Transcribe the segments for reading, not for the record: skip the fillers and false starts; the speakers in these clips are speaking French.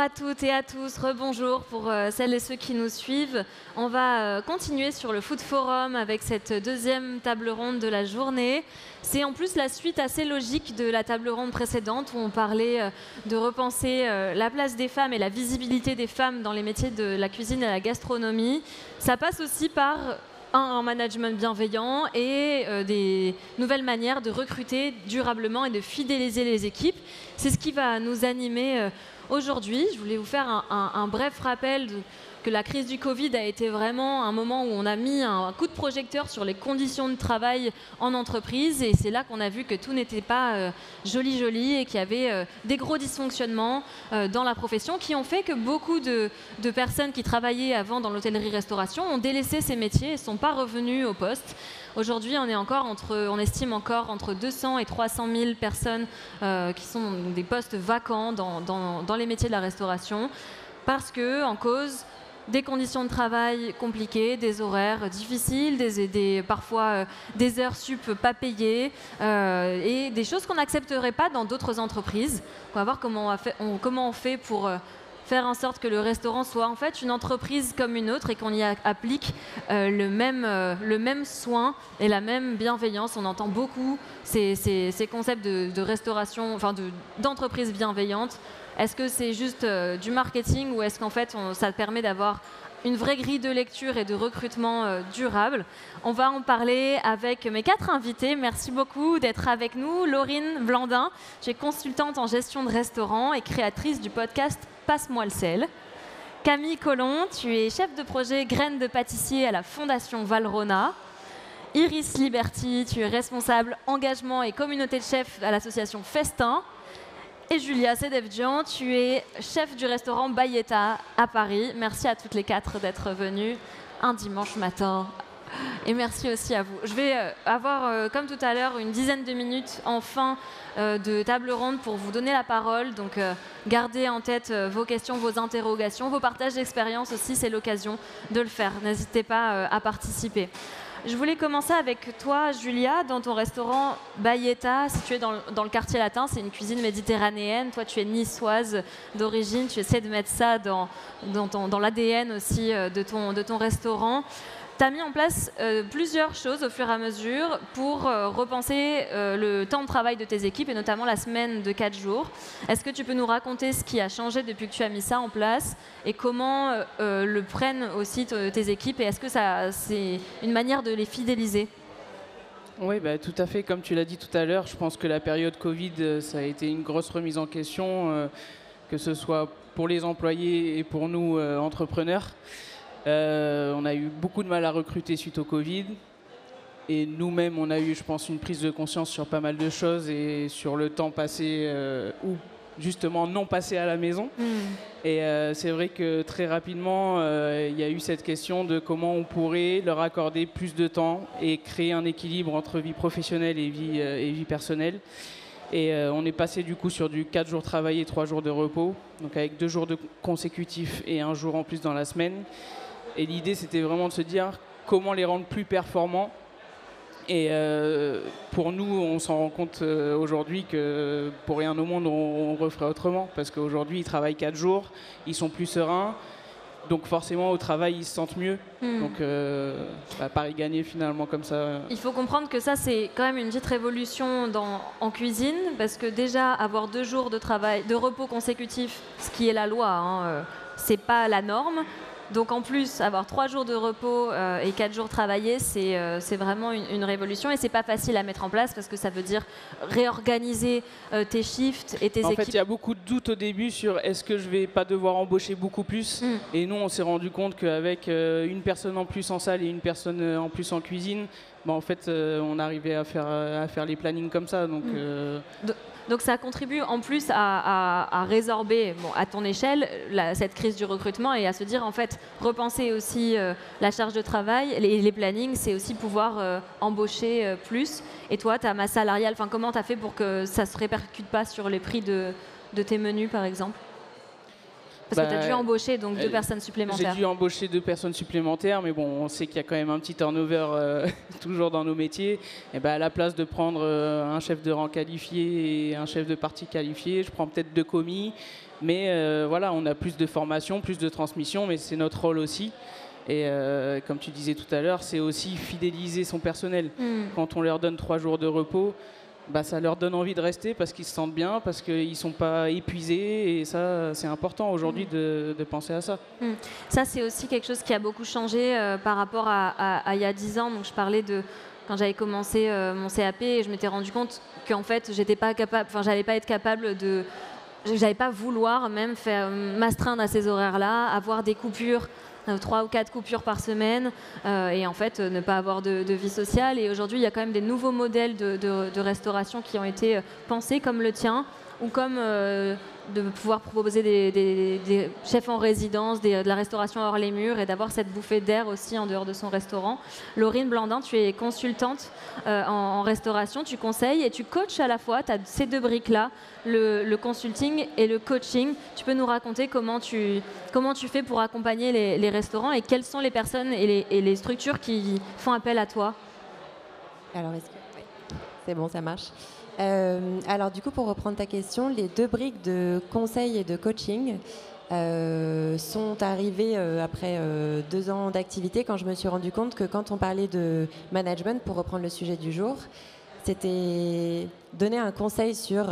à toutes et à tous, rebonjour pour celles et ceux qui nous suivent. On va continuer sur le Food Forum avec cette deuxième table ronde de la journée. C'est en plus la suite assez logique de la table ronde précédente où on parlait de repenser la place des femmes et la visibilité des femmes dans les métiers de la cuisine et la gastronomie. Ça passe aussi par un management bienveillant et des nouvelles manières de recruter durablement et de fidéliser les équipes. C'est ce qui va nous animer aujourd'hui. Je voulais vous faire un bref rappel que la crise du Covid a été vraiment un moment où on a mis un coup de projecteur sur les conditions de travail en entreprise et c'est là qu'on a vu que tout n'était pas joli et qu'il y avait des gros dysfonctionnements dans la profession qui ont fait que beaucoup de personnes qui travaillaient avant dans l'hôtellerie-restauration ont délaissé ces métiers et ne sont pas revenues au poste. Aujourd'hui, on estime encore entre 200 et 300 000 personnes qui sont des postes vacants dans les métiers de la restauration parce que, en cause, des conditions de travail compliquées, des horaires difficiles, parfois des heures sup pas payées et des choses qu'on n'accepterait pas dans d'autres entreprises. On va voir comment on fait pour faire en sorte que le restaurant soit en fait une entreprise comme une autre et qu'on y applique le même soin et la même bienveillance. On entend beaucoup ces concepts de restauration, enfin d'entreprise bienveillante. Est-ce que c'est juste du marketing ou est-ce qu'en fait ça permet d'avoir une vraie grille de lecture et de recrutement durable? On va en parler avec mes 4 invités. Merci beaucoup d'être avec nous. Laurine Blandin, tu es consultante en gestion de restaurant et créatrice du podcast Passe-moi le sel. Camille Collomb, tu es chef de projet graines de pâtissier à la Fondation Valrhona. Iris Liberty, tu es responsable engagement et communauté de chefs à l'association Festin. Et Julia Sedevjian, tu es chef du restaurant Bayeta à Paris. Merci à toutes les 4 d'être venues un dimanche matin. Et merci aussi à vous. Je vais avoir, comme tout à l'heure, une dizaine de minutes en fin de table ronde pour vous donner la parole. Donc, gardez en tête vos questions, vos interrogations, vos partages d'expérience aussi. C'est l'occasion de le faire. N'hésitez pas à participer. Je voulais commencer avec toi, Julia, dans ton restaurant Bayeta, situé dans le quartier latin. C'est une cuisine méditerranéenne. Toi, tu es niçoise d'origine. Tu essaies de mettre ça dans l'ADN aussi de ton restaurant. Tu as mis en place plusieurs choses au fur et à mesure pour repenser le temps de travail de tes équipes et notamment la semaine de 4 jours. Est-ce que tu peux nous raconter ce qui a changé depuis que tu as mis ça en place et comment le prennent aussi tes équipes et est-ce que c'est une manière de les fidéliser? Oui, tout à fait. Comme tu l'as dit tout à l'heure, je pense que la période Covid, ça a été une grosse remise en question, que ce soit pour les employés et pour nous, entrepreneurs. On a eu beaucoup de mal à recruter suite au Covid et nous-mêmes on a eu, je pense, une prise de conscience sur pas mal de choses et sur le temps passé ou justement non passé à la maison. Et c'est vrai que très rapidement il y a eu cette question de comment on pourrait leur accorder plus de temps et créer un équilibre entre vie professionnelle et vie personnelle. Et on est passé du coup sur du 4 jours travaillés, 3 jours de repos, donc avec 2 jours consécutifs et 1 jour en plus dans la semaine. Et l'idée, c'était vraiment de se dire comment les rendre plus performants. Et pour nous, on s'en rend compte aujourd'hui que pour rien au monde, on referait autrement. Parce qu'aujourd'hui, ils travaillent 4 jours, ils sont plus sereins. Donc forcément, au travail, ils se sentent mieux. Donc Paris gagné finalement comme ça. Il faut comprendre que ça, c'est quand même une petite révolution en cuisine. Parce que déjà, avoir 2 jours de repos consécutifs, ce qui est la loi, c'est pas la norme. Donc en plus, avoir 3 jours de repos et 4 jours travaillés, c'est vraiment une révolution et c'est pas facile à mettre en place parce que ça veut dire réorganiser tes shifts et tes équipes. En fait, il y a beaucoup de doutes au début sur est-ce que je vais pas devoir embaucher beaucoup plus. Et nous, on s'est rendu compte qu'avec une personne en plus en salle et une personne en plus en cuisine, en fait, on arrivait à faire les plannings comme ça. Donc ça contribue en plus à résorber à ton échelle cette crise du recrutement et à se dire en fait repenser aussi la charge de travail, les plannings, c'est aussi pouvoir embaucher plus. Et toi, ta masse salariale, comment tu as fait pour que ça ne se répercute pas sur les prix de tes menus par exemple? Parce que tu as dû embaucher donc 2 personnes supplémentaires. J'ai dû embaucher 2 personnes supplémentaires, mais bon, on sait qu'il y a quand même un petit turnover toujours dans nos métiers. Et à la place de prendre un chef de rang qualifié et un chef de partie qualifié, je prends peut-être 2 commis. Mais voilà, on a plus de formation, plus de transmission, mais c'est notre rôle aussi. Et comme tu disais tout à l'heure, c'est aussi fidéliser son personnel. Quand on leur donne 3 jours de repos, ça leur donne envie de rester parce qu'ils se sentent bien, parce qu'ils ne sont pas épuisés. Et ça, c'est important aujourd'hui de penser à ça. Ça, c'est aussi quelque chose qui a beaucoup changé par rapport à il y a 10 ans. Donc, je parlais de quand j'avais commencé mon CAP et je m'étais rendu compte qu'en fait, j'allais pas être capable de... J'allais pas vouloir même m'astreindre à ces horaires-là, avoir des coupures, 3 ou 4 coupures par semaine et en fait ne pas avoir de vie sociale. Et aujourd'hui, il y a quand même des nouveaux modèles de restauration qui ont été pensés comme le tien ou comme de pouvoir proposer des chefs en résidence, de la restauration hors les murs et d'avoir cette bouffée d'air aussi en dehors de son restaurant. Laurine Blandin, tu es consultante en restauration, tu conseilles et tu coaches à la fois. Tu as ces 2 briques-là, le consulting et le coaching. Tu peux nous raconter comment tu fais pour accompagner les restaurants et quelles sont les personnes et les structures qui font appel à toi? Alors, oui. C'est bon, ça marche. Alors du coup, pour reprendre ta question, les 2 briques de conseil et de coaching sont arrivées après 2 ans d'activité, quand je me suis rendu compte que quand on parlait de management, pour reprendre le sujet du jour, c'était donner un conseil sur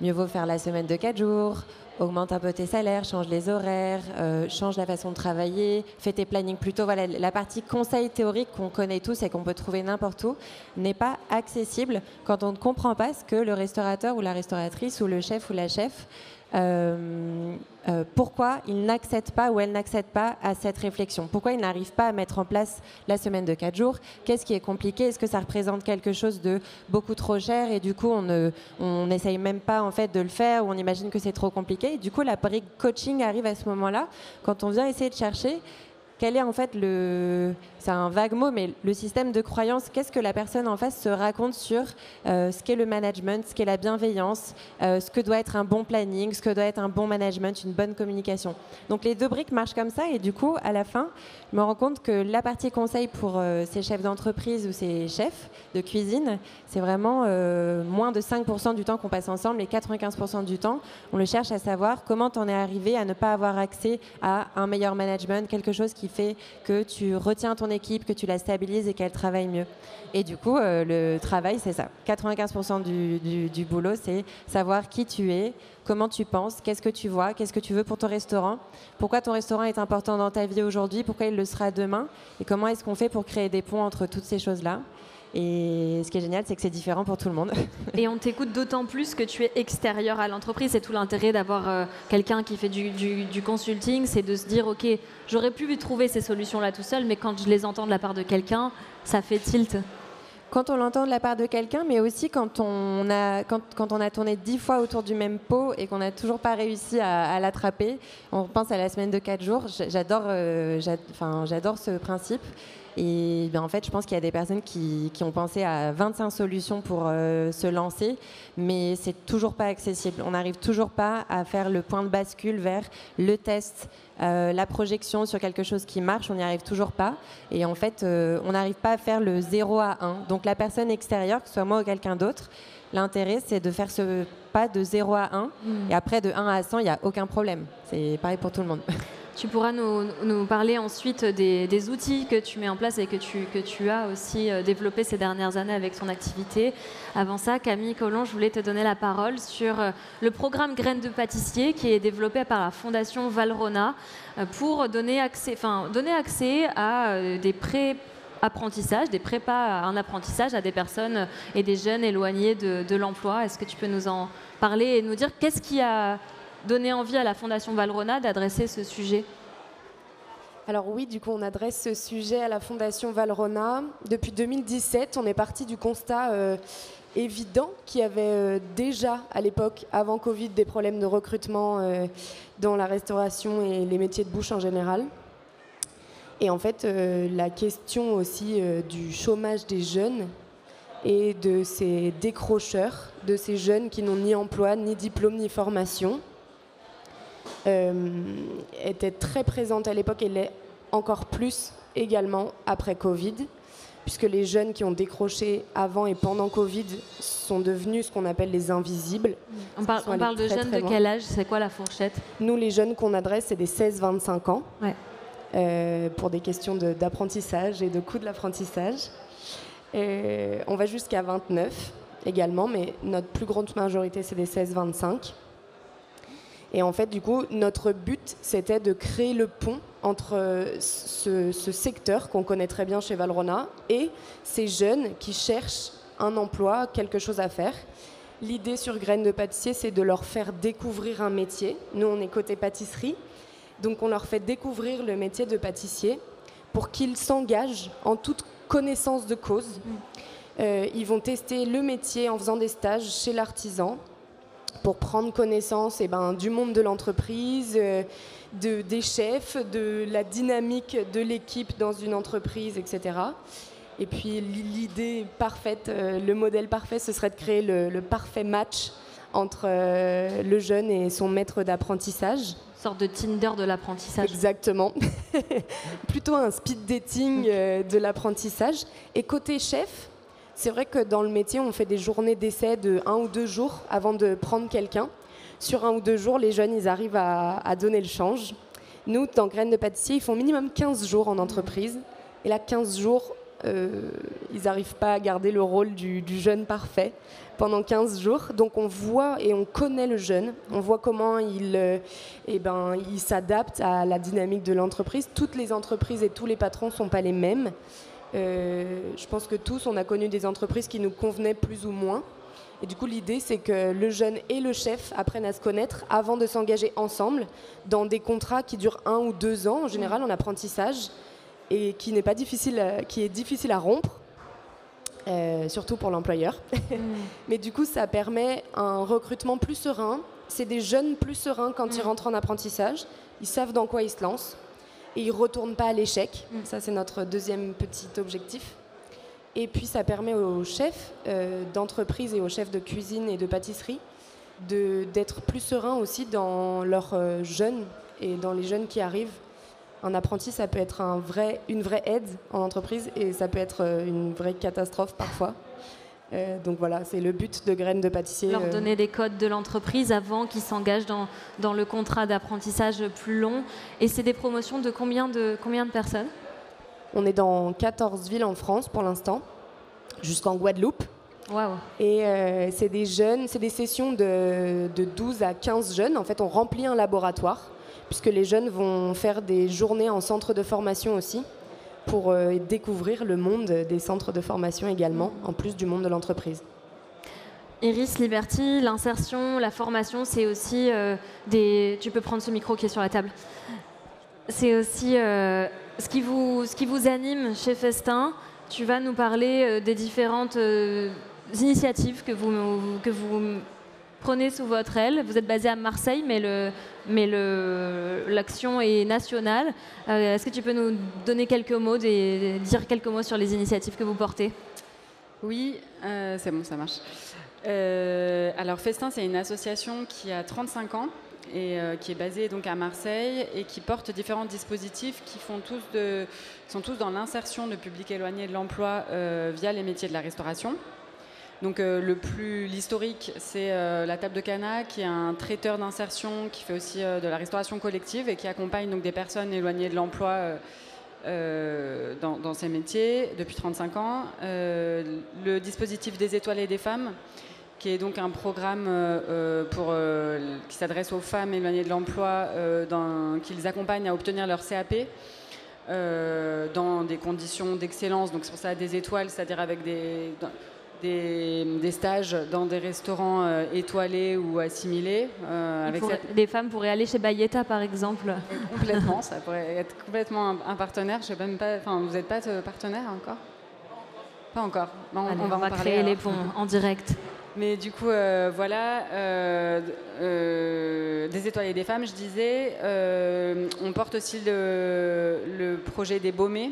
mieux vaut faire la semaine de 4 jours, augmente un peu tes salaires, change les horaires, change la façon de travailler, fais tes plannings plus tôt. Voilà, la partie conseil théorique qu'on connaît tous et qu'on peut trouver n'importe où n'est pas accessible quand on ne comprend pas ce que le restaurateur ou la restauratrice ou le chef ou la chef pourquoi il n'accède pas ou elle n'accède pas à cette réflexion. Pourquoi il n'arrive pas à mettre en place la semaine de 4 jours? Qu'est-ce qui est compliqué? Est-ce que ça représente quelque chose de beaucoup trop cher et du coup on n'essaye même pas en fait de le faire ou on imagine que c'est trop compliqué? Et du coup la brique coaching arrive à ce moment-là quand on vient essayer de chercher quel est en fait c'est un vague mot, mais le système de croyance, qu'est-ce que la personne en face se raconte sur ce qu'est le management, ce qu'est la bienveillance, ce que doit être un bon planning, ce que doit être un bon management, une bonne communication. Donc les 2 briques marchent comme ça et du coup, à la fin, je me rends compte que la partie conseil pour ces chefs d'entreprise ou ces chefs de cuisine, c'est vraiment moins de 5% du temps qu'on passe ensemble et 95% du temps, on le cherche à savoir comment t'en es arrivé à ne pas avoir accès à un meilleur management, quelque chose qui fait que tu retiens ton équipe, que tu la stabilises et qu'elle travaille mieux. Et du coup, le travail, c'est ça. 95% du boulot, c'est savoir qui tu es, comment tu penses, qu'est-ce que tu vois, qu'est-ce que tu veux pour ton restaurant, pourquoi ton restaurant est important dans ta vie aujourd'hui, pourquoi il le sera demain, et comment est-ce qu'on fait pour créer des ponts entre toutes ces choses-là. Et ce qui est génial, c'est que c'est différent pour tout le monde. Et on t'écoute d'autant plus que tu es extérieur à l'entreprise. C'est tout l'intérêt d'avoir quelqu'un qui fait du consulting, c'est de se dire, OK, j'aurais pu trouver ces solutions-là tout seul, mais quand je les entends de la part de quelqu'un, ça fait tilt. Quand on l'entend de la part de quelqu'un, mais aussi quand on a tourné 10 fois autour du même pot et qu'on n'a toujours pas réussi à l'attraper. On pense à la semaine de 4 jours. J'adore ce principe. Et en fait, je pense qu'il y a des personnes qui ont pensé à 25 solutions pour se lancer, mais c'est toujours pas accessible. On n'arrive toujours pas à faire le point de bascule vers le test, la projection sur quelque chose qui marche, on n'y arrive toujours pas. Et en fait, on n'arrive pas à faire le 0 à 1. Donc la personne extérieure, que ce soit moi ou quelqu'un d'autre, l'intérêt, c'est de faire ce pas de 0 à 1. Et après, de 1 à 100, il n'y a aucun problème. C'est pareil pour tout le monde. Tu pourras nous parler ensuite des outils que tu mets en place et que tu as aussi développé ces dernières années avec ton activité. Avant ça, Camille Collomb, je voulais te donner la parole sur le programme Graines de pâtissier qui est développé par la Fondation Valrhona pour donner accès à des pré-apprentissages, des prépas à un apprentissage à des personnes et des jeunes éloignés de l'emploi. Est-ce que tu peux nous en parler et nous dire qu'est-ce qui a donner envie à la Fondation Valrhona d'adresser ce sujet? Alors oui, du coup, on adresse ce sujet à la Fondation Valrhona. Depuis 2017, on est parti du constat évident qu'il y avait déjà, à l'époque, avant Covid, des problèmes de recrutement dans la restauration et les métiers de bouche en général. Et en fait, la question aussi du chômage des jeunes et de ces décrocheurs, de ces jeunes qui n'ont ni emploi, ni diplôme, ni formation. était très présente à l'époque et l'est encore plus également après Covid, puisque les jeunes qui ont décroché avant et pendant Covid sont devenus ce qu'on appelle les invisibles. On parle de jeunes de quel âge? C'est quoi la fourchette? Nous, les jeunes qu'on adresse, c'est des 16-25 ans, pour des questions d'apprentissage et de coût de l'apprentissage. On va jusqu'à 29 également, mais notre plus grande majorité, c'est des 16-25. Et en fait, du coup, notre but, c'était de créer le pont entre ce secteur qu'on connaît très bien chez Valrhona et ces jeunes qui cherchent un emploi, quelque chose à faire. L'idée sur Graines de Pâtissier, c'est de leur faire découvrir un métier. Nous, on est côté pâtisserie, donc on leur fait découvrir le métier de pâtissier pour qu'ils s'engagent en toute connaissance de cause. Ils vont tester le métier en faisant des stages chez l'artisan pour prendre connaissance du monde de l'entreprise, des chefs, de la dynamique de l'équipe dans une entreprise, etc. Et puis l'idée parfaite, le modèle parfait, ce serait de créer le parfait match entre le jeune et son maître d'apprentissage. Une sorte de Tinder de l'apprentissage. Exactement. Plutôt un speed dating de l'apprentissage. Et côté chef, c'est vrai que dans le métier, on fait des journées d'essai de 1 ou 2 jours avant de prendre quelqu'un. Sur 1 ou 2 jours, les jeunes, ils arrivent à donner le change. Nous, dans Graines de Pâtissier, ils font minimum 15 jours en entreprise. Et là, 15 jours, ils n'arrivent pas à garder le rôle du jeune parfait pendant 15 jours. Donc on voit et on connaît le jeune. On voit comment il s'adapte à la dynamique de l'entreprise. Toutes les entreprises et tous les patrons ne sont pas les mêmes. Je pense que tous, on a connu des entreprises qui nous convenaient plus ou moins. Et du coup, l'idée, c'est que le jeune et le chef apprennent à se connaître avant de s'engager ensemble dans des contrats qui durent 1 ou 2 ans, en général, en apprentissage, et qui est difficile à rompre, surtout pour l'employeur. Mais du coup, ça permet un recrutement plus serein. C'est des jeunes plus sereins quand ils rentrent en apprentissage. Ils savent dans quoi ils se lancent. Et ils ne retournent pas à l'échec. Ça, c'est notre deuxième petit objectif. Et puis, ça permet aux chefs d'entreprise et aux chefs de cuisine et de pâtisserie d'être plus sereins aussi dans leurs jeunes et dans les jeunes qui arrivent. Un apprenti, ça peut être une vraie aide en entreprise et ça peut être une vraie catastrophe parfois. Donc voilà, c'est le but de Graines de Pâtissier. Leur donner les codes de l'entreprise avant qu'ils s'engagent dans le contrat d'apprentissage plus long. Et c'est des promotions de combien de personnes? On est dans 14 villes en France pour l'instant, jusqu'en Guadeloupe. Waouh. Et c'est des jeunes, c'est des sessions de 12 à 15 jeunes. En fait, on remplit un laboratoire, puisque les jeunes vont faire des journées en centre de formation aussi, pour découvrir le monde des centres de formation également, en plus du monde de l'entreprise. Iris Liberty, l'insertion, la formation, c'est aussi Tu peux prendre ce micro qui est sur la table. C'est aussi ce qui vous anime chez Festin. Tu vas nous parler des différentes initiatives que vous prenez sous votre aile. Vous êtes basé à Marseille, mais l'action est nationale. Est-ce que tu peux nous donner quelques mots, dire quelques mots sur les initiatives que vous portez? Oui, c'est bon, ça marche. Alors Festin, c'est une association qui a 35 ans et qui est basée donc à Marseille et qui porte différents dispositifs qui sont tous dans l'insertion de publics éloignés de l'emploi via les métiers de la restauration. Donc l'historique, c'est la Table de Cana, qui est un traiteur d'insertion qui fait aussi de la restauration collective et qui accompagne donc des personnes éloignées de l'emploi dans ces métiers depuis 35 ans. Le dispositif des étoiles et des femmes, qui est donc un programme qui s'adresse aux femmes éloignées de l'emploi, qui les accompagne à obtenir leur CAP dans des conditions d'excellence. Donc c'est pour ça des étoiles, c'est-à-dire avec des stages dans des restaurants étoilés ou assimilés. Les femmes pourraient aller chez Bayeta, par exemple. Complètement, ça pourrait être complètement un partenaire. Je sais même pas. Enfin, vous n'êtes pas partenaire encore? Pas encore. Bon, Allez, on va créer les ponts en direct. Mais du coup, voilà, des étoiles et des femmes, je disais. On porte aussi le projet des Baumés,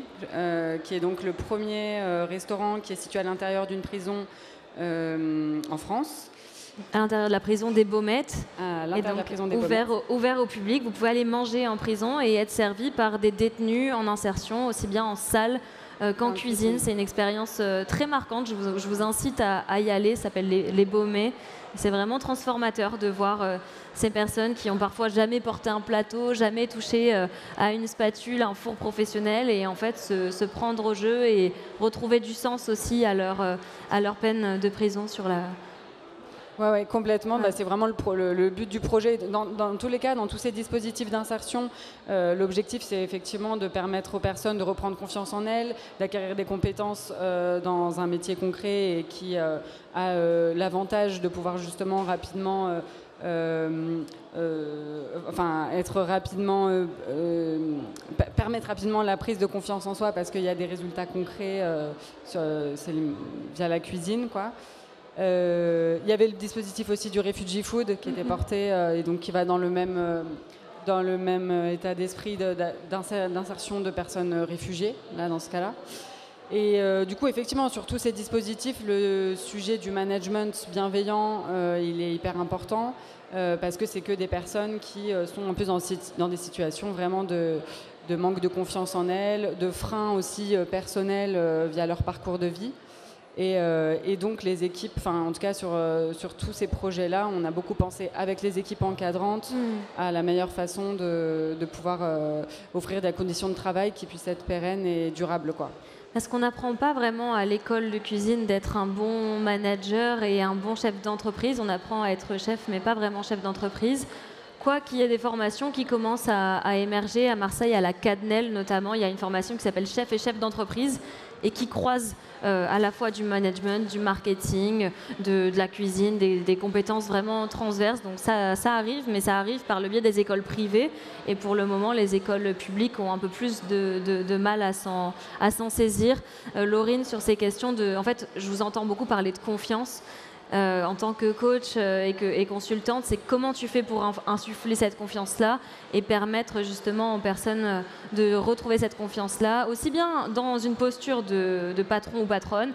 qui est donc le premier restaurant qui est situé à l'intérieur d'une prison en France. À l'intérieur de la prison des Baumettes. À Et l'intérieur de la donc, prison des Baumettes. ouvert au public. Vous pouvez aller manger en prison et être servi par des détenus en insertion, aussi bien en salle qu'en cuisine. C'est une expérience très marquante. Je vous incite à y aller. Ça s'appelle les Baumets. C'est vraiment transformateur de voir ces personnes qui ont parfois jamais porté un plateau, jamais touché à une spatule, un four professionnel, et en fait se prendre au jeu et retrouver du sens aussi à leur peine de prison sur la... Ouais, complètement. Ouais. Bah, c'est vraiment le but du projet. Dans tous les cas, dans tous ces dispositifs d'insertion, l'objectif, c'est effectivement de permettre aux personnes de reprendre confiance en elles, d'acquérir des compétences dans un métier concret et qui a l'avantage de pouvoir justement rapidement... être rapidement permettre rapidement la prise de confiance en soi parce qu'il y a des résultats concrets via la cuisine, quoi. Il y avait le dispositif aussi du Refugee Food qui était porté et donc qui va dans le même état d'esprit d'insertion de personnes réfugiées, là, dans ce cas-là. Et du coup, effectivement, sur tous ces dispositifs, le sujet du management bienveillant, il est hyper important parce que c'est que des personnes qui sont en plus dans des situations vraiment de manque de confiance en elles, de freins aussi personnels via leur parcours de vie. Et donc les équipes, en tout cas sur tous ces projets-là, on a beaucoup pensé avec les équipes encadrantes à la meilleure façon de pouvoir offrir des conditions de travail qui puissent être pérennes et durables, quoi. Est-ce qu'on n'apprend pas vraiment à l'école de cuisine d'être un bon manager et un bon chef d'entreprise? On apprend à être chef, mais pas vraiment chef d'entreprise. Quoi qu'il y ait des formations qui commencent à émerger à Marseille, à la Cadnel notamment, il y a une formation qui s'appelle chef et chef d'entreprise et qui croise à la fois du management, du marketing, de la cuisine, des compétences vraiment transverses. Donc ça arrive, mais ça arrive par le biais des écoles privées. Et pour le moment, les écoles publiques ont un peu plus de mal à s'en saisir. Laurine, sur ces questions en fait, je vous entends beaucoup parler de confiance. En tant que coach et consultante, c'est comment tu fais pour insuffler cette confiance-là et permettre justement aux personnes de retrouver cette confiance-là, aussi bien dans une posture de patron ou patronne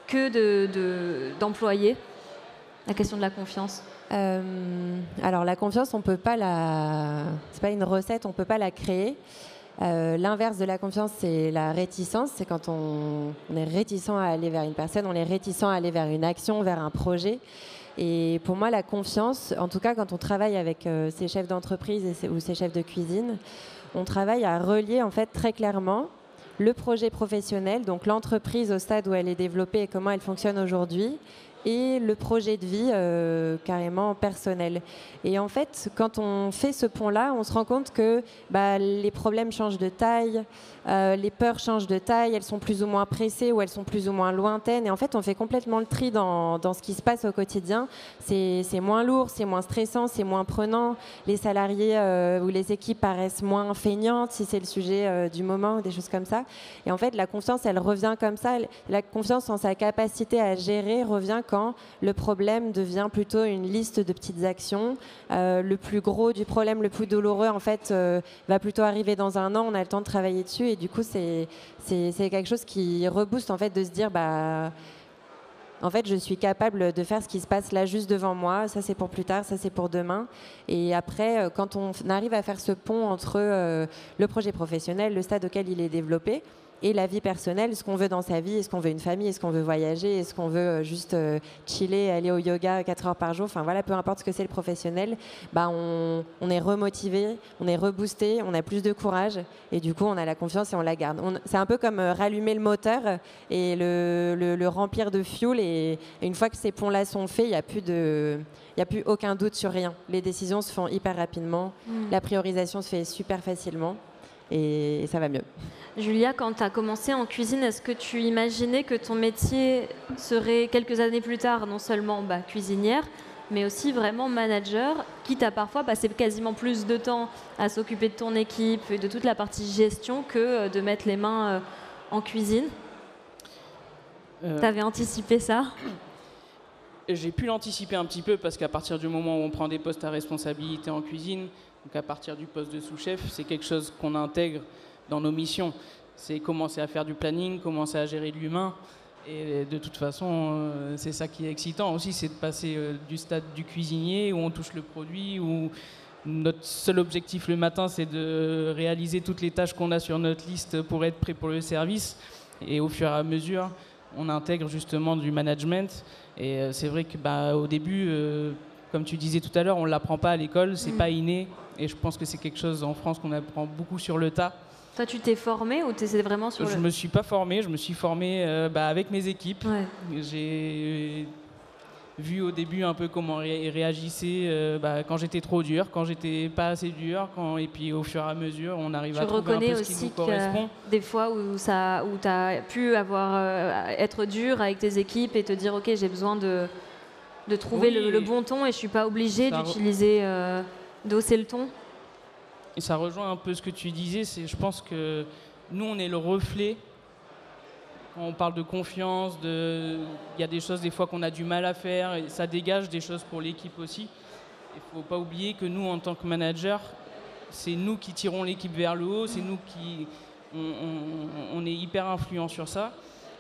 que d'employé. La question de la confiance. Alors la confiance, on peut pas c'est pas une recette, on peut pas la créer. L'inverse de la confiance, c'est la réticence. C'est quand on est réticent à aller vers une personne, on est réticent à aller vers une action, vers un projet. Et pour moi, la confiance, en tout cas quand on travaille avec ces chefs d'entreprise ou ces chefs de cuisine, on travaille à relier en fait très clairement le projet professionnel, donc l'entreprise au stade où elle est développée et comment elle fonctionne aujourd'hui, et le projet de vie carrément personnel. Et en fait, quand on fait ce pont-là, on se rend compte que les problèmes changent de taille, les peurs changent de taille, elles sont plus ou moins pressées ou elles sont plus ou moins lointaines. Et en fait, on fait complètement le tri dans ce qui se passe au quotidien. C'est moins lourd, c'est moins stressant, c'est moins prenant. Les salariés ou les équipes paraissent moins feignantes si c'est le sujet du moment ou des choses comme ça. Et en fait, la confiance, elle revient comme ça. La confiance en sa capacité à gérer revient quand le problème devient plutôt une liste de petites actions. Le plus gros du problème, le plus douloureux, en fait, va plutôt arriver dans un an. On a le temps de travailler dessus et du coup, c'est quelque chose qui rebooste, en fait, de se dire, en fait, je suis capable de faire ce qui se passe là juste devant moi. Ça, c'est pour plus tard, ça, c'est pour demain. Et après, quand on arrive à faire ce pont entre le projet professionnel, le stade auquel il est développé, et la vie personnelle, ce qu'on veut dans sa vie, est-ce qu'on veut une famille, est-ce qu'on veut voyager, est-ce qu'on veut juste chiller, aller au yoga 4 heures par jour, enfin voilà, peu importe ce que c'est le professionnel, on est remotivé, on est reboosté, on a plus de courage et du coup on a la confiance et on la garde. C'est un peu comme rallumer le moteur et le remplir de fuel et une fois que ces ponts-là sont faits, il n'y a plus aucun doute sur rien. Les décisions se font hyper rapidement, la priorisation se fait super facilement et ça va mieux. Julia, quand tu as commencé en cuisine, est-ce que tu imaginais que ton métier serait quelques années plus tard non seulement cuisinière, mais aussi vraiment manager, quitte à parfois passer quasiment plus de temps à s'occuper de ton équipe et de toute la partie gestion que de mettre les mains en cuisine? T'avais anticipé ça? J'ai pu l'anticiper un petit peu parce qu'à partir du moment où on prend des postes à responsabilité en cuisine, donc à partir du poste de sous-chef, c'est quelque chose qu'on intègre dans nos missions. C'est commencer à faire du planning, commencer à gérer de l'humain. Et de toute façon, c'est ça qui est excitant aussi, c'est de passer du stade du cuisinier où on touche le produit, où notre seul objectif le matin, c'est de réaliser toutes les tâches qu'on a sur notre liste pour être prêt pour le service. Et au fur et à mesure, on intègre justement du management. Et c'est vrai que au début, comme tu disais tout à l'heure, on ne l'apprend pas à l'école, c'est pas inné. Et je pense que c'est quelque chose en France qu'on apprend beaucoup sur le tas. Toi, tu t'es formé ou t'es vraiment sur Je me suis pas formé, je me suis formé avec mes équipes. Ouais. J'ai vu au début un peu comment ils réagissaient quand j'étais trop dur, quand j'étais pas assez dur, et puis au fur et à mesure, on arrive à trouver un peu ce qui nous correspond. Des fois où tu as pu être dur avec tes équipes et te dire ok, j'ai besoin de trouver le bon ton et je suis pas obligé d'utiliser d'hausser le ton. Et ça rejoint un peu ce que tu disais, je pense que nous, on est le reflet. Quand on parle de confiance, il y a des choses des fois qu'on a du mal à faire, et ça dégage des choses pour l'équipe aussi. Il ne faut pas oublier que nous, en tant que manager, c'est nous qui tirons l'équipe vers le haut, c'est nous qui... On est hyper influents sur ça.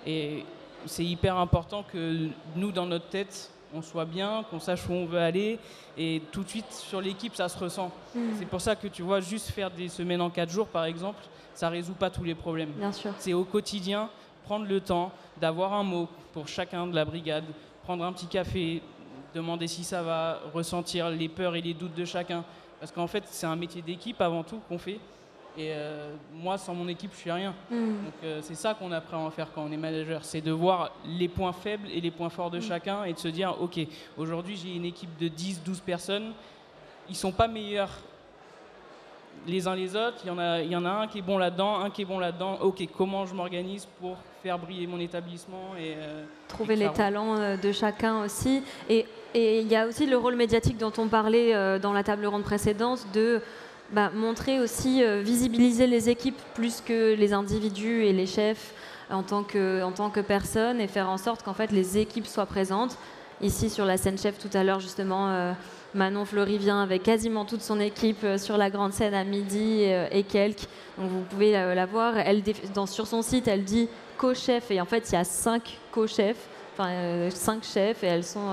Et c'est hyper important que nous, dans notre tête, on soit bien, qu'on sache où on veut aller, et tout de suite sur l'équipe ça se ressent. C'est pour ça que tu vois, juste faire des semaines en 4 jours par exemple, ça résout pas tous les problèmes. Bien sûr. C'est au quotidien, prendre le temps d'avoir un mot pour chacun de la brigade, prendre un petit café, demander si ça va, ressentir les peurs et les doutes de chacun, parce qu'en fait c'est un métier d'équipe avant tout qu'on fait. Et moi, sans mon équipe, je suis rien. Donc c'est ça qu'on apprend à faire quand on est manager, c'est de voir les points faibles et les points forts de chacun et de se dire, ok, aujourd'hui j'ai une équipe de 10-12 personnes, ils sont pas meilleurs les uns les autres, il y en a un qui est bon là-dedans, un qui est bon là-dedans, ok, comment je m'organise pour faire briller mon établissement et trouver les talents de chacun aussi. Et il y a aussi le rôle médiatique dont on parlait dans la table ronde précédente de... montrer aussi, visibiliser les équipes plus que les individus et les chefs en tant que personnes et faire en sorte qu'en fait les équipes soient présentes. Ici sur la scène chef tout à l'heure justement, Manon Fleury vient avec quasiment toute son équipe sur la grande scène à midi et quelques. Donc vous pouvez la voir. Sur son site elle dit co-chef et en fait il y a 5 co-chefs, 5 chefs et elles sont...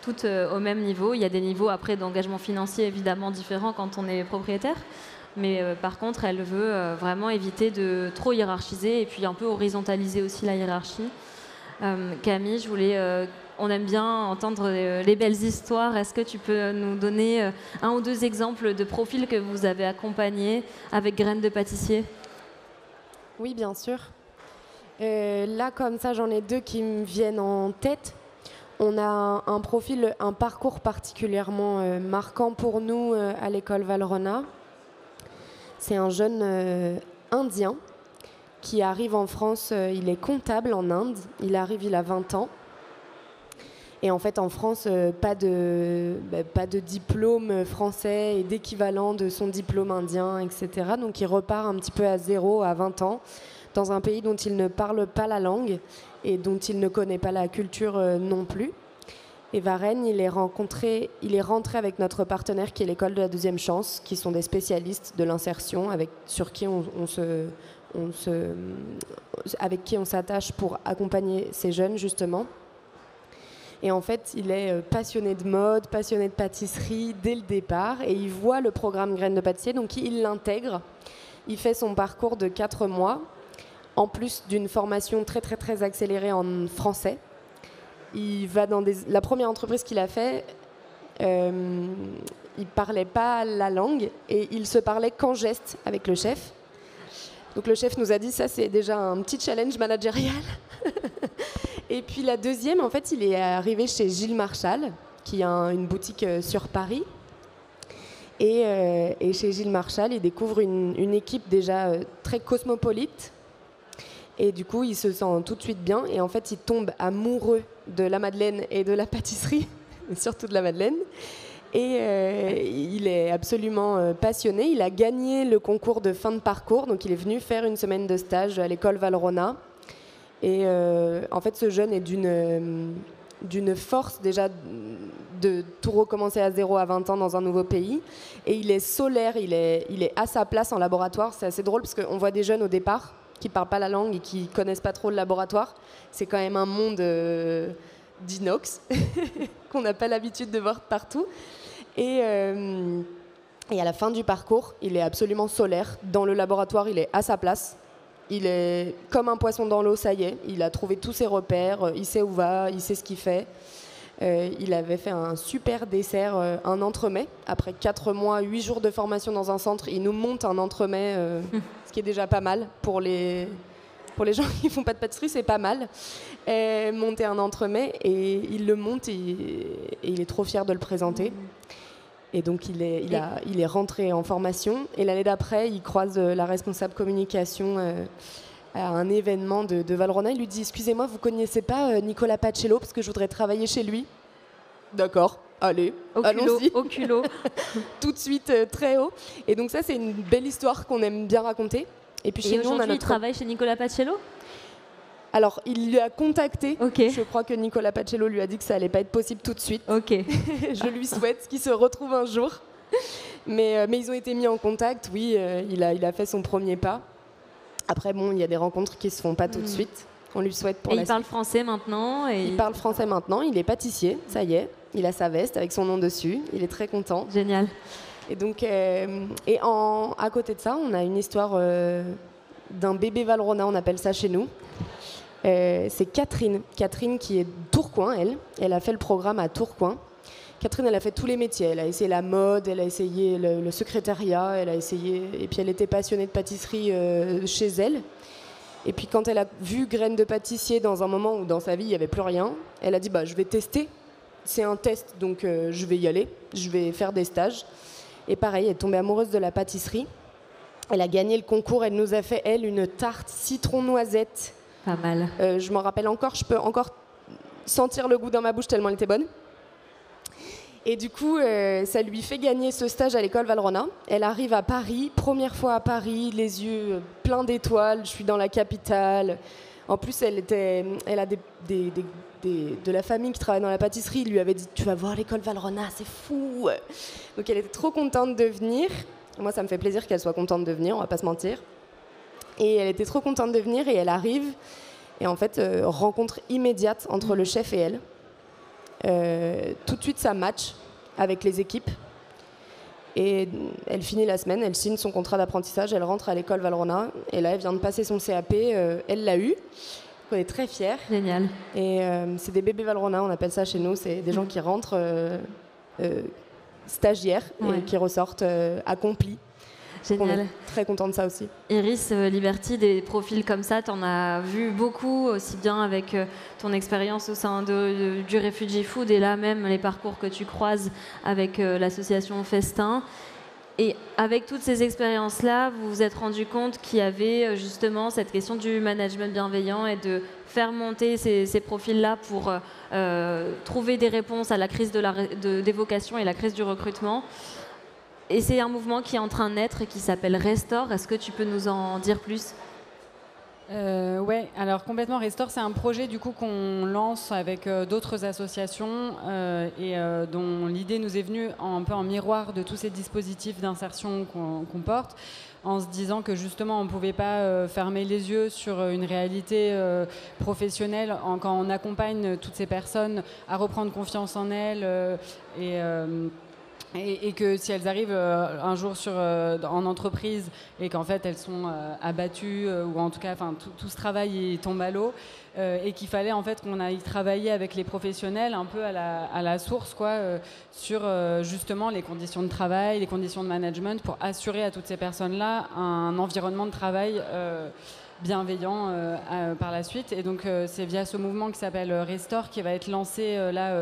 toutes au même niveau. Il y a des niveaux après d'engagement financier évidemment différents quand on est propriétaire. Mais par contre, elle veut vraiment éviter de trop hiérarchiser et puis un peu horizontaliser aussi la hiérarchie. Camille, on aime bien entendre les belles histoires. Est-ce que tu peux nous donner un ou deux exemples de profils que vous avez accompagnés avec Graines de pâtissier ? Oui, bien sûr. Là, comme ça, j'en ai 2 qui me viennent en tête. On a un parcours particulièrement marquant pour nous à l'école Valrhona. C'est un jeune indien qui arrive en France, il est comptable en Inde, il a 20 ans. Et en fait, en France, pas de diplôme français et d'équivalent de son diplôme indien, etc. Donc il repart un petit peu à zéro à 20 ans, dans un pays dont il ne parle pas la langue et dont il ne connaît pas la culture non plus. Et Varenne, il est rentré avec notre partenaire qui est l'école de la deuxième chance, qui sont des spécialistes de l'insertion avec qui on s'attache pour accompagner ces jeunes justement. Et en fait, il est passionné de mode, passionné de pâtisserie dès le départ et il voit le programme Graines de pâtissier, donc il l'intègre. Il fait son parcours de 4 mois, en plus d'une formation très très très accélérée en français. Il va dans la première entreprise qu'il a fait, il parlait pas la langue et il se parlait qu'en geste avec le chef. Donc le chef nous a dit ça, c'est déjà un petit challenge managérial. Et puis la deuxième, en fait, il est arrivé chez Gilles Marchal, qui a une boutique sur Paris. Et chez Gilles Marchal, il découvre une équipe déjà très cosmopolite. Et du coup, il se sent tout de suite bien. Et en fait, il tombe amoureux de la madeleine et de la pâtisserie, surtout de la madeleine. Et il est absolument passionné. Il a gagné le concours de fin de parcours. Donc, il est venu faire une semaine de stage à l'école Valrhona. Et en fait, ce jeune est d'une force déjà de tout recommencer à zéro à 20 ans dans un nouveau pays. Et il est solaire, il est à sa place en laboratoire. C'est assez drôle parce qu'on voit des jeunes au départ qui ne parlent pas la langue et qui ne connaissent pas trop le laboratoire. C'est quand même un monde d'inox qu'on n'a pas l'habitude de voir partout. Et à la fin du parcours, il est absolument solaire. Dans le laboratoire, il est à sa place. Il est comme un poisson dans l'eau, ça y est. Il a trouvé tous ses repères, il sait où va, il sait ce qu'il fait. Il avait fait un super dessert, un entremets. Après 4 mois, 8 jours de formation dans un centre, il nous monte un entremets, ce qui est déjà pas mal. Pour les gens qui ne font pas de pâtisserie, c'est pas mal. Monter un entremets, et il le monte et il est trop fier de le présenter. Et donc, il est rentré en formation. Et l'année d'après, il croise la responsable communication à un événement de Valrhona. Il lui dit « Excusez-moi, vous ne connaissez pas Nicolas Pacello parce que je voudrais travailler chez lui ?» D'accord, allez, allons-y. Au culot. Tout de suite, très haut. Et donc ça, c'est une belle histoire qu'on aime bien raconter. Et puis chez nous, on a il travaille chez Nicolas Pacello? Alors, il lui a contacté. Okay. Je crois que Nicolas Pacello lui a dit que ça allait pas être possible tout de suite. Ok. Je lui souhaite qu'ils se retrouvent un jour. Mais ils ont été mis en contact, oui, il a fait son premier pas. Après, bon, il y a des rencontres qui se font pas tout de suite. On lui souhaite pour la suite. Il parle français maintenant Il parle français maintenant, il est pâtissier, ça y est. Il a sa veste avec son nom dessus, il est très content. Génial. Et donc, à côté de ça, on a une histoire d'un bébé Valrhona, on appelle ça chez nous. C'est Catherine. Catherine qui est Tourcoing, elle a fait le programme à Tourcoing. Catherine, elle a fait tous les métiers. Elle a essayé la mode, elle a essayé le secrétariat, et puis elle était passionnée de pâtisserie chez elle. Et puis quand elle a vu Graines de pâtissier dans un moment où dans sa vie il n'y avait plus rien, elle a dit je vais tester. C'est un test, donc je vais y aller. Je vais faire des stages. Et pareil, elle est tombée amoureuse de la pâtisserie. Elle a gagné le concours. Elle nous a fait, une tarte citron-noisette. Pas mal. Je m'en rappelle encore. Je peux encore sentir le goût dans ma bouche tellement elle était bonne. Et du coup, ça lui fait gagner ce stage à l'école Valrhona. Elle arrive à Paris, première fois à Paris, les yeux pleins d'étoiles. Je suis dans la capitale. En plus, elle a de la famille qui travaille dans la pâtisserie. Il lui avait dit « Tu vas voir l'école Valrhona, c'est fou !» Donc elle était trop contente de venir. Moi, ça me fait plaisir qu'elle soit contente de venir, on va pas se mentir. Et elle était trop contente de venir et elle arrive. Et en fait, rencontre immédiate entre le chef et elle. Tout de suite, ça match avec les équipes. Et elle finit la semaine, elle signe son contrat d'apprentissage, elle rentre à l'école Valrhona. Et là, elle vient de passer son CAP, elle l'a eu. On est très fiers. Génial. Et c'est des bébés Valrhona, on appelle ça chez nous. C'est des gens qui rentrent stagiaires et qui ressortent accomplis. Génial. On est très content de ça aussi. Iris Liberty, des profils comme ça, tu en as vu beaucoup, aussi bien avec ton expérience au sein du Refugee Food et là même les parcours que tu croises avec l'association Festin. Et avec toutes ces expériences-là, vous vous êtes rendu compte qu'il y avait justement cette question du management bienveillant et de faire monter ces profils-là pour trouver des réponses à la crise des vocations et la crise du recrutement. Et c'est un mouvement qui est en train de naître et qui s'appelle Restore. Est-ce que tu peux nous en dire plus ? Ouais, alors complètement. Restore, c'est un projet du coup qu'on lance avec d'autres associations et dont l'idée nous est venue un peu en miroir de tous ces dispositifs d'insertion qu'on porte, en se disant que justement on ne pouvait pas fermer les yeux sur une réalité professionnelle quand on accompagne toutes ces personnes à reprendre confiance en elles et que si elles arrivent un jour en entreprise et qu'en fait elles sont abattues ou en tout cas tout ce travail tombe à l'eau et qu'il fallait en fait qu'on aille travailler avec les professionnels un peu à la source sur justement les conditions de travail, les conditions de management pour assurer à toutes ces personnes-là un environnement de travail bienveillant par la suite. Et donc c'est via ce mouvement qui s'appelle Restore qui va être lancé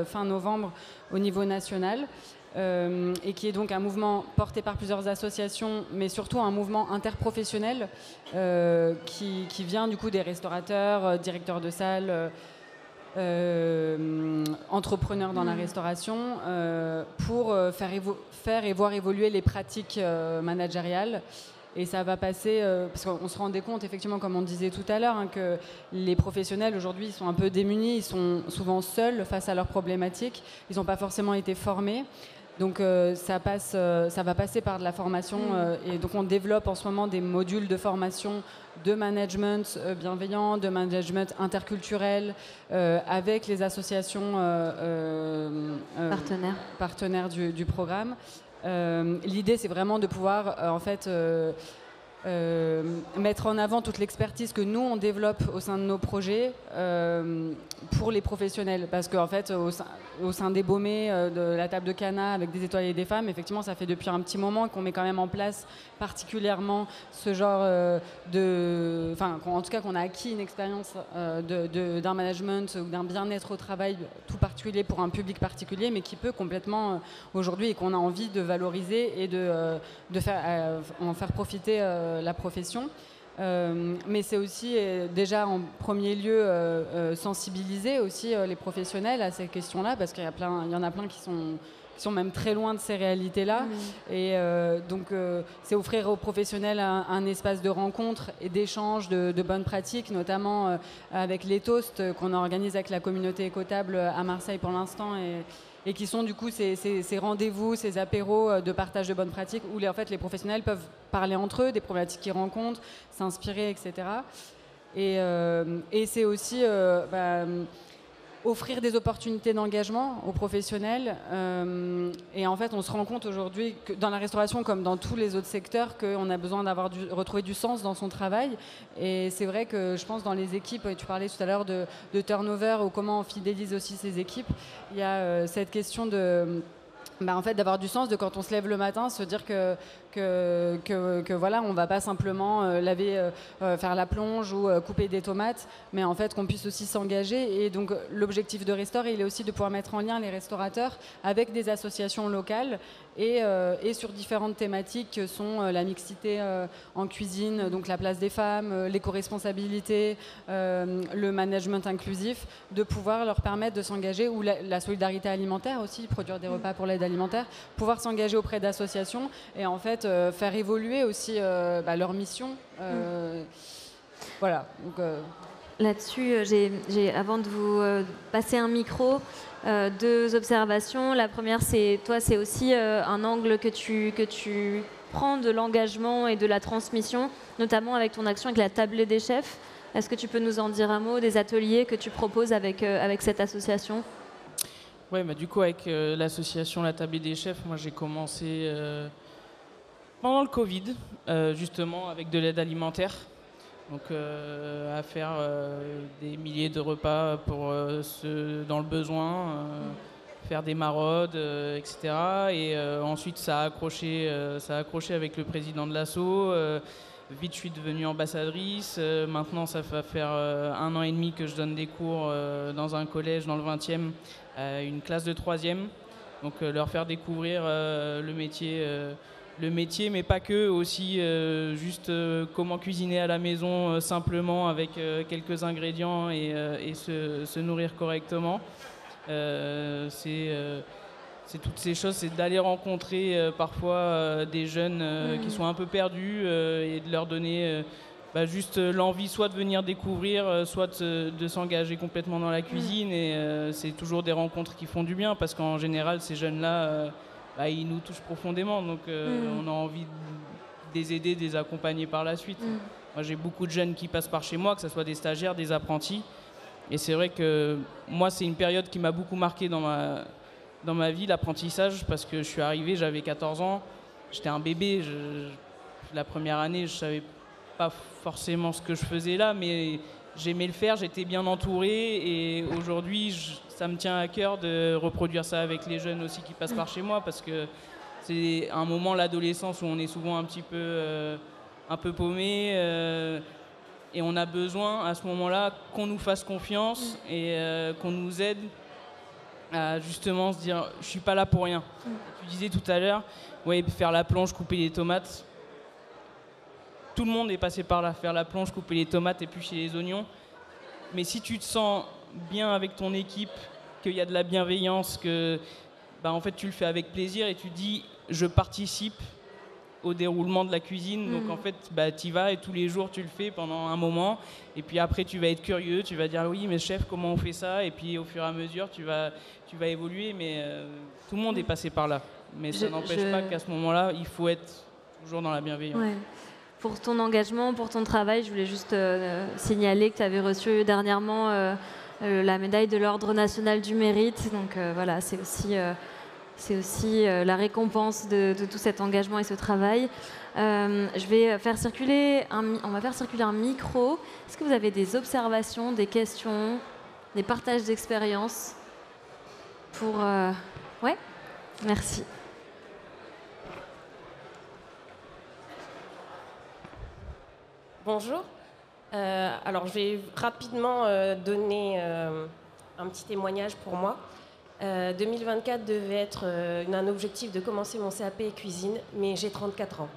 fin novembre au niveau national. Et qui est donc un mouvement porté par plusieurs associations, mais surtout un mouvement interprofessionnel qui vient du coup des restaurateurs, directeurs de salles, entrepreneurs dans la restauration, pour faire et voir évoluer les pratiques managériales. Et ça va passer, parce qu'on se rendait compte, effectivement, comme on disait tout à l'heure, que les professionnels, aujourd'hui, ils sont un peu démunis, ils sont souvent seuls face à leurs problématiques, ils n'ont pas forcément été formés. Donc ça va passer par de la formation et donc on développe en ce moment des modules de formation de management bienveillant, de management interculturel avec les associations partenaires du programme. L'idée, c'est vraiment de pouvoir mettre en avant toute l'expertise que nous, on développe au sein de nos projets pour les professionnels. Parce qu'en fait, au sein des Baumés, de la table de Cana, avec des étoiles et des femmes, effectivement, ça fait depuis un petit moment qu'on met quand même en place particulièrement ce genre en tout cas, qu'on a acquis une expérience d'un management ou d'un bien-être au travail tout particulier pour un public particulier, mais qui peut complètement, aujourd'hui, et qu'on a envie de valoriser et en faire profiter la profession. Mais c'est aussi déjà en premier lieu sensibiliser aussi les professionnels à ces questions-là, parce qu'il y en a plein qui sont même très loin de ces réalités-là. Et donc c'est offrir aux professionnels un espace de rencontre et d'échange de bonnes pratiques, notamment avec les toasts qu'on organise avec la communauté écotable à Marseille pour l'instant, et qui sont du coup ces rendez-vous, ces apéros de partage de bonnes pratiques où en fait, les professionnels peuvent parler entre eux des problématiques qu'ils rencontrent, s'inspirer, etc. Et c'est aussi offrir des opportunités d'engagement aux professionnels. Et en fait, on se rend compte aujourd'hui que dans la restauration, comme dans tous les autres secteurs, qu'on a besoin retrouver du sens dans son travail. Et c'est vrai que je pense dans les équipes, et tu parlais tout à l'heure de turnover ou comment on fidélise aussi ces équipes, il y a cette question en fait, d'avoir du sens, de quand on se lève le matin, se dire que voilà, on va pas simplement faire la plonge ou couper des tomates, mais en fait qu'on puisse aussi s'engager. Et donc l'objectif de Restore, il est aussi de pouvoir mettre en lien les restaurateurs avec des associations locales et sur différentes thématiques que sont la mixité en cuisine, donc la place des femmes, l'éco-responsabilité, le management inclusif, de pouvoir leur permettre de s'engager, ou la solidarité alimentaire aussi, produire des repas pour l'aide alimentaire, pouvoir s'engager auprès d'associations et en fait faire évoluer aussi leur mission. Voilà. Donc, là-dessus, avant de vous passer un micro, 2 observations. La première, c'est aussi un angle que tu prends de l'engagement et de la transmission, notamment avec ton action avec la tablée des chefs. Est-ce que tu peux nous en dire un mot, des ateliers que tu proposes avec cette association ? Ouais, du coup, avec l'association La Tablée des Chefs, moi j'ai commencé pendant le Covid, justement avec de l'aide alimentaire. Donc à faire des milliers de repas pour ceux dans le besoin, faire des maraudes, etc. Et ensuite ça a accroché avec le président de l'asso. Vite je suis devenue ambassadrice. Maintenant ça va faire 1 an et demi que je donne des cours dans un collège dans le 20e à une classe de 3e. Donc leur faire découvrir le métier, mais pas que, aussi juste comment cuisiner à la maison simplement avec quelques ingrédients et se nourrir correctement. C'est toutes ces choses, c'est d'aller rencontrer parfois des jeunes qui sont un peu perdus et de leur donner juste l'envie soit de venir découvrir, soit de s'engager complètement dans la cuisine. Et c'est toujours des rencontres qui font du bien parce qu'en général, ces jeunes-là, ils nous touchent profondément. Donc on a envie de les aider, de les accompagner par la suite. Moi, j'ai beaucoup de jeunes qui passent par chez moi, que ce soit des stagiaires, des apprentis. Et c'est vrai que moi, c'est une période qui m'a beaucoup marqué dans ma vie, l'apprentissage, parce que je suis arrivé, j'avais 14 ans, j'étais un bébé. La première année, je savais pas forcément ce que je faisais là, mais j'aimais le faire, j'étais bien entouré. Et aujourd'hui, ça me tient à cœur de reproduire ça avec les jeunes aussi qui passent par chez moi, parce que c'est un moment, l'adolescence, où on est souvent un petit peu paumé. Et on a besoin à ce moment-là qu'on nous fasse confiance et qu'on nous aide à justement se dire je suis pas là pour rien. Tu disais tout à l'heure, faire la plonge, couper les tomates. Tout le monde est passé par là, faire la plonge, couper les tomates, éplucher les oignons. Mais si tu te sens bien avec ton équipe, qu'il y a de la bienveillance, que en fait tu le fais avec plaisir et tu dis je participe au déroulement de la cuisine. Donc en fait tu y vas et tous les jours tu le fais pendant un moment, et puis après tu vas être curieux, tu vas dire oui mais chef, comment on fait ça, et puis au fur et à mesure tu vas évoluer. Mais tout le monde est passé par là. Mais ça n'empêche pas qu'à ce moment-là, il faut être toujours dans la bienveillance. Ouais. Pour ton engagement, pour ton travail, je voulais juste signaler que tu avais reçu dernièrement la médaille de l'Ordre national du mérite. Donc voilà, c'est aussi la récompense de tout cet engagement et ce travail. Je vais faire circuler on va faire circuler un micro. Est-ce que vous avez des observations, des questions, des partages d'expériences pour... Ouais, merci. Bonjour. Alors, je vais rapidement donner un petit témoignage pour moi. 2024 devait être un objectif de commencer mon CAP cuisine, mais j'ai 34 ans.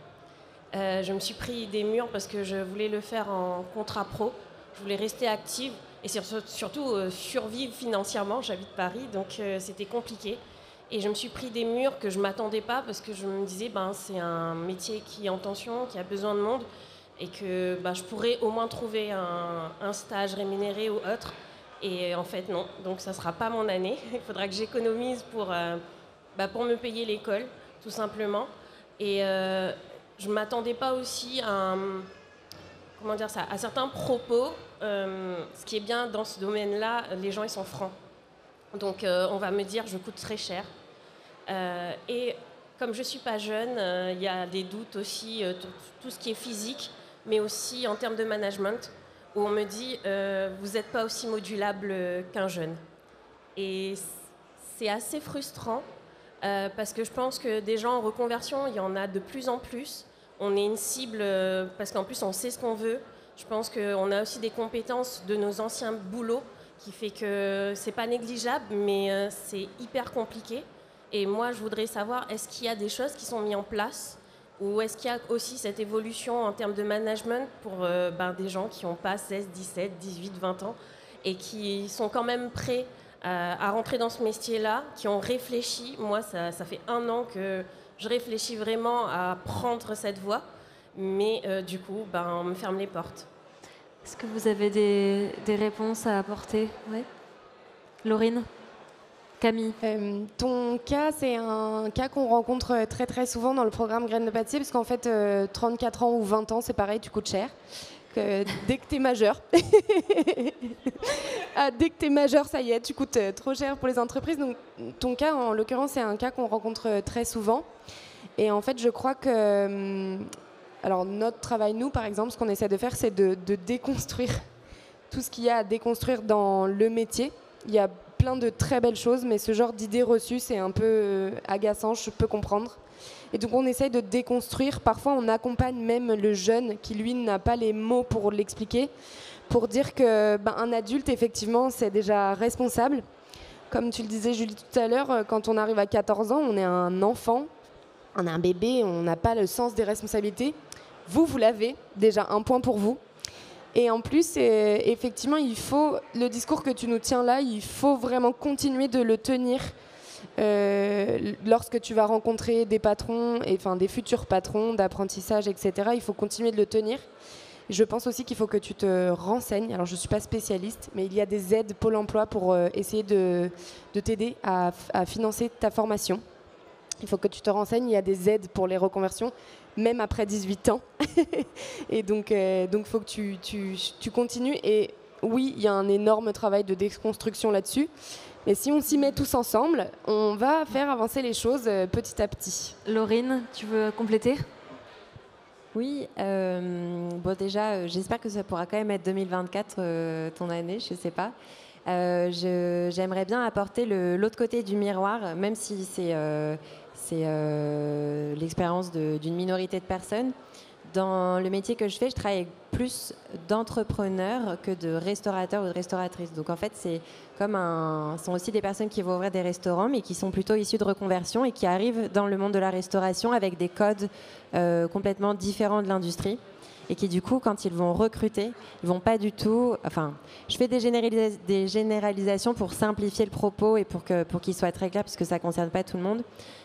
Je me suis pris des murs parce que je voulais le faire en contrat pro. Je voulais rester active et surtout survivre financièrement. J'habite Paris, donc c'était compliqué. Et je me suis pris des murs que je ne m'attendais pas parce que je me disais c'est un métier qui est en tension, qui a besoin de monde et que je pourrais au moins trouver un stage rémunéré ou autre. Et en fait, non. Donc, ça ne sera pas mon année. Il faudra que j'économise pour me payer l'école, tout simplement. Et je ne m'attendais pas aussi à certains propos. Ce qui est bien dans ce domaine-là, les gens, ils sont francs. Donc, on va me dire, je coûte très cher. Et comme je ne suis pas jeune, il y a des doutes aussi, tout ce qui est physique, mais aussi en termes de management, où on me dit vous n'êtes pas aussi modulable qu'un jeune. Et c'est assez frustrant parce que je pense que des gens en reconversion, il y en a de plus en plus. On est une cible parce qu'en plus on sait ce qu'on veut. Je pense qu'on a aussi des compétences de nos anciens boulots qui fait que c'est pas négligeable, mais c'est hyper compliqué. Et moi, je voudrais savoir, est-ce qu'il y a des choses qui sont mises en place ou est-ce qu'il y a aussi cette évolution en termes de management pour des gens qui n'ont pas 16, 17, 18, 20 ans et qui sont quand même prêts à rentrer dans ce métier-là, qui ont réfléchi. Moi, ça fait 1 an que je réfléchis vraiment à prendre cette voie, mais du coup, on me ferme les portes. Est-ce que vous avez des réponses à apporter? Ouais. Laurine? Camille? Ton cas, c'est un cas qu'on rencontre très très souvent dans le programme Graines de pâtissier, parce qu'en fait, 34 ans ou 20 ans, c'est pareil, tu coûtes cher. Dès que tu es majeur, dès que tu es majeur, ça y est, tu coûtes trop cher pour les entreprises. Donc, ton cas, en l'occurrence, c'est un cas qu'on rencontre très souvent. Et en fait, je crois que... alors, notre travail, nous, par exemple, ce qu'on essaie de faire, c'est de déconstruire tout ce qu'il y a à déconstruire dans le métier. Il y a plein de très belles choses, mais ce genre d'idées reçues, c'est un peu agaçant, je peux comprendre. Et donc on essaye de déconstruire. Parfois on accompagne même le jeune qui lui n'a pas les mots pour l'expliquer, pour dire que un adulte effectivement c'est déjà responsable. Comme tu le disais Julie tout à l'heure, quand on arrive à 14 ans, on est un enfant, on est un bébé, on n'a pas le sens des responsabilités. Vous l'avez, déjà un point pour vous. Et en plus, effectivement, le discours que tu nous tiens là, il faut vraiment continuer de le tenir lorsque tu vas rencontrer des patrons, des futurs patrons d'apprentissage, etc. Il faut continuer de le tenir. Je pense aussi qu'il faut que tu te renseignes. Alors, je ne suis pas spécialiste, mais il y a des aides Pôle emploi pour essayer de t'aider à financer ta formation. Il faut que tu te renseignes. Il y a des aides pour les reconversions, même après 18 ans. Et donc, faut que tu continues. Et oui, il y a un énorme travail de déconstruction là-dessus. Mais si on s'y met tous ensemble, on va faire avancer les choses petit à petit. Laurine, tu veux compléter ? Oui, déjà, j'espère que ça pourra quand même être 2024, ton année, je ne sais pas. J'aimerais bien apporter l'autre côté du miroir, même si c'est l'expérience d'une minorité de personnes. Dans le métier que je fais, je travaille avec plus d'entrepreneurs que de restaurateurs ou de restauratrices. Donc en fait, ce sont aussi des personnes qui vont ouvrir des restaurants, mais qui sont plutôt issues de reconversion et qui arrivent dans le monde de la restauration avec des codes complètement différents de l'industrie. et qui du coup, quand ils vont recruter, ils vont pas du tout... Enfin, je fais des généralisations pour simplifier le propos et pour qu'il soit très clair, puisque ça ne concerne pas tout le monde.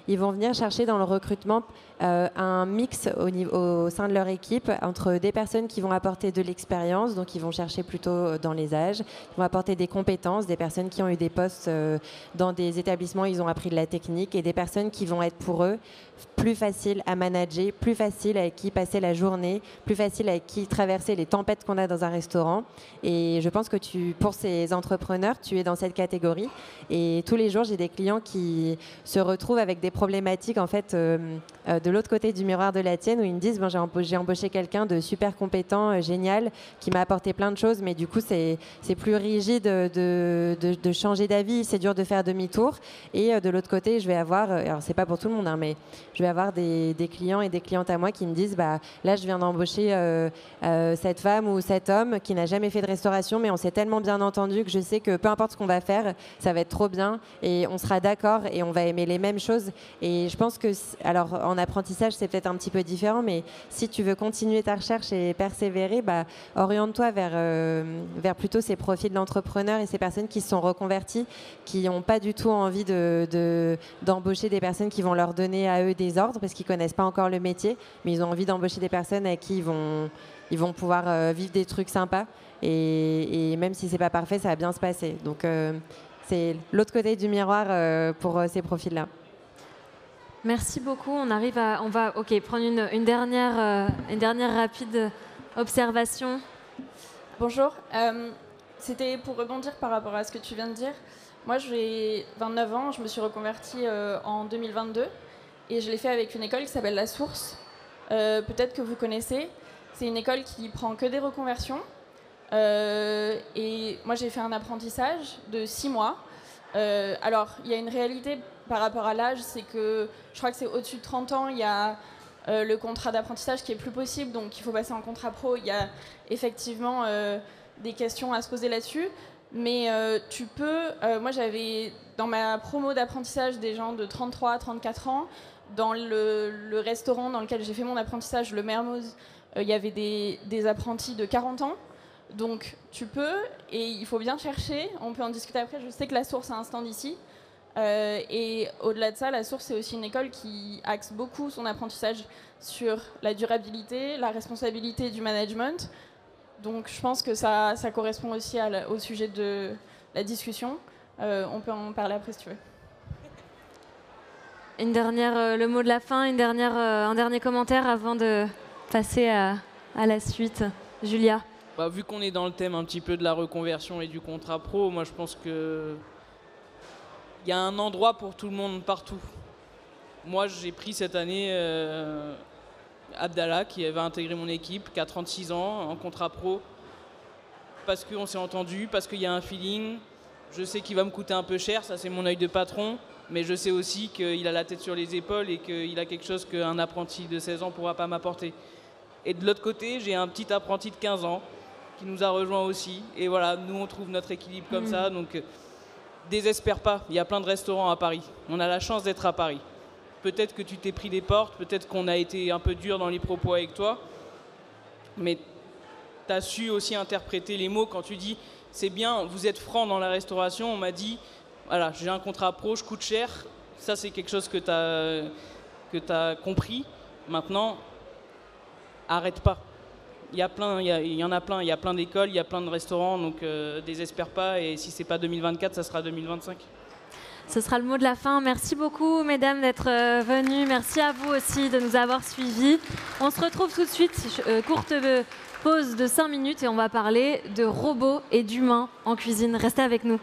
Ils vont venir chercher dans le recrutement un mix au sein de leur équipe entre des personnes qui vont apporter de l'expérience, donc ils vont chercher plutôt dans les âges, ils vont apporter des compétences, des personnes qui ont eu des postes dans des établissements, ils ont appris de la technique, et des personnes qui vont être pour eux plus faciles à manager, plus faciles avec qui passer la journée, plus faciles avec qui traverser les tempêtes qu'on a dans un restaurant. Et je pense que pour ces entrepreneurs, tu es dans cette catégorie. Et tous les jours, j'ai des clients qui se retrouvent avec des problématiques en fait de l'autre côté du miroir de la tienne, où ils me disent j'ai embauché quelqu'un de super compétent, génial, qui m'a apporté plein de choses, mais du coup c'est plus rigide de changer d'avis, c'est dur de faire demi-tour. Et de l'autre côté, je vais avoir, alors c'est pas pour tout le monde, hein, mais je vais avoir des clients et des clientes à moi qui me disent là je viens d'embaucher cette femme ou cet homme qui n'a jamais fait de restauration, mais on s'est tellement bien entendu que je sais que peu importe ce qu'on va faire, ça va être trop bien et on sera d'accord et on va aimer les mêmes choses. Et je pense que, alors en apprentissage c'est peut-être un petit peu différent, mais si tu veux continuer ta recherche et persévérer, oriente-toi vers plutôt ces profils d'entrepreneurs et ces personnes qui se sont reconverties, qui n'ont pas du tout envie d'embaucher des personnes qui vont leur donner à eux des ordres parce qu'ils connaissent pas encore le métier, mais ils ont envie d'embaucher des personnes avec qui ils vont pouvoir vivre des trucs sympas et même si c'est pas parfait, ça va bien se passer. Donc c'est l'autre côté du miroir pour ces profils-là. Merci beaucoup. On va prendre une dernière rapide observation. Bonjour. C'était pour rebondir par rapport à ce que tu viens de dire. Moi, j'ai 29 ans, je me suis reconvertie en 2022 et je l'ai fait avec une école qui s'appelle La Source. Peut-être que vous connaissez. C'est une école qui prend que des reconversions. Et moi, j'ai fait un apprentissage de 6 mois. Alors, il y a une réalité par rapport à l'âge, c'est que je crois que c'est au-dessus de 30 ans, il y a le contrat d'apprentissage qui est plus possible, donc il faut passer en contrat pro. Il y a effectivement des questions à se poser là-dessus. Mais tu peux... moi, j'avais dans ma promo d'apprentissage des gens de 33 à 34 ans. Dans le restaurant dans lequel j'ai fait mon apprentissage, le Mermoz, il y avait des apprentis de 40 ans. Donc tu peux, et il faut bien chercher. On peut en discuter après. Je sais que La Source a un stand ici. Et au-delà de ça, La Source, c'est aussi une école qui axe beaucoup son apprentissage sur la durabilité, la responsabilité du management. Donc je pense que ça correspond aussi au sujet de la discussion. On peut en parler après si tu veux. Le mot de la fin, un dernier commentaire avant de passer à la suite. Julia. Vu qu'on est dans le thème un petit peu de la reconversion et du contrat pro, moi je pense que il y a un endroit pour tout le monde partout. Moi j'ai pris cette année Abdallah qui avait intégré mon équipe, qui a 36 ans, en contrat pro, parce qu'on s'est entendu, parce qu'il y a un feeling. Je sais qu'il va me coûter un peu cher, ça c'est mon œil de patron, mais je sais aussi qu'il a la tête sur les épaules et qu'il a quelque chose qu'un apprenti de 16 ans ne pourra pas m'apporter. Et de l'autre côté, j'ai un petit apprenti de 15 ans qui nous a rejoint aussi. Et voilà, nous on trouve notre équilibre comme ça, donc désespère pas, il y a plein de restaurants à Paris. On a la chance d'être à Paris. Peut-être que tu t'es pris des portes, peut-être qu'on a été un peu dur dans les propos avec toi, mais tu as su aussi interpréter les mots quand tu dis « c'est bien, vous êtes franc dans la restauration », on m'a dit « voilà, j'ai un contrat pro, je coûte cher », ça c'est quelque chose que tu as compris. Maintenant, arrête pas. Il y en a plein, il y a plein d'écoles, il y a plein de restaurants, donc désespère pas, et si c'est pas 2024, ça sera 2025. Ce sera le mot de la fin. Merci beaucoup, mesdames, d'être venues. Merci à vous aussi de nous avoir suivis. On se retrouve tout de suite. Courte pause de 5 minutes et on va parler de robots et d'humains en cuisine. Restez avec nous.